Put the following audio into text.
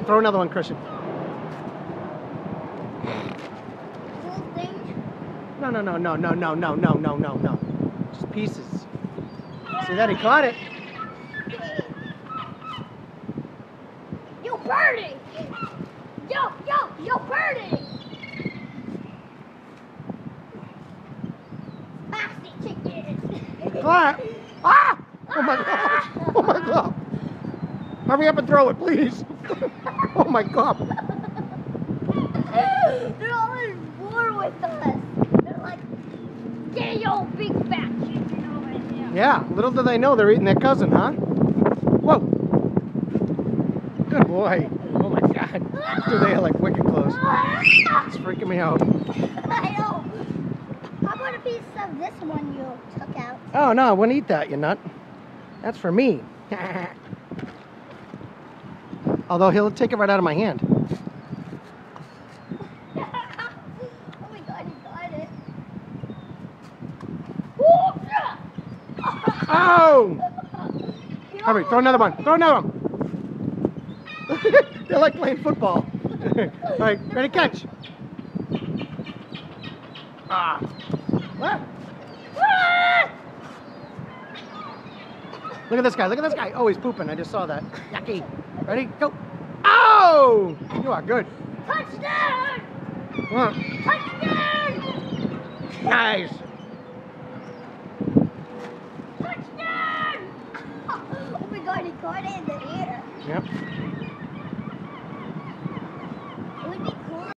Throw another one, Christian. Full thing? No, no, no, no, no, no, no, no, no, no, no. Just pieces. See that? He caught it. Yo, birdie! Yo, birdie! Classy chicken! Clap! Ah! Oh my gosh! Oh my god! Hurry up and throw it, please! Oh my god! They're all in war with us. They're like, get your big fat chicken over here. Yeah, little do they know they're eating their cousin, huh? Whoa! Good boy! Oh my god! Dude, they are like wicked close. It's freaking me out. I know. How about a piece of this one you took out? Oh no, I wouldn't eat that, you nut. That's for me. Although he'll take it right out of my hand. Oh my god, he got it. Oh! Hurry, throw another one. Throw another one. They're like playing football. All right, ready, catch. Ah. What? Look at this guy. Look at this guy. Oh, he's pooping. I just saw that. Yucky. Ready? Go. Oh! You are good. Touchdown! Come on. Touchdown! Nice. Touchdown! Oh my god, he caught it in the air. Yep.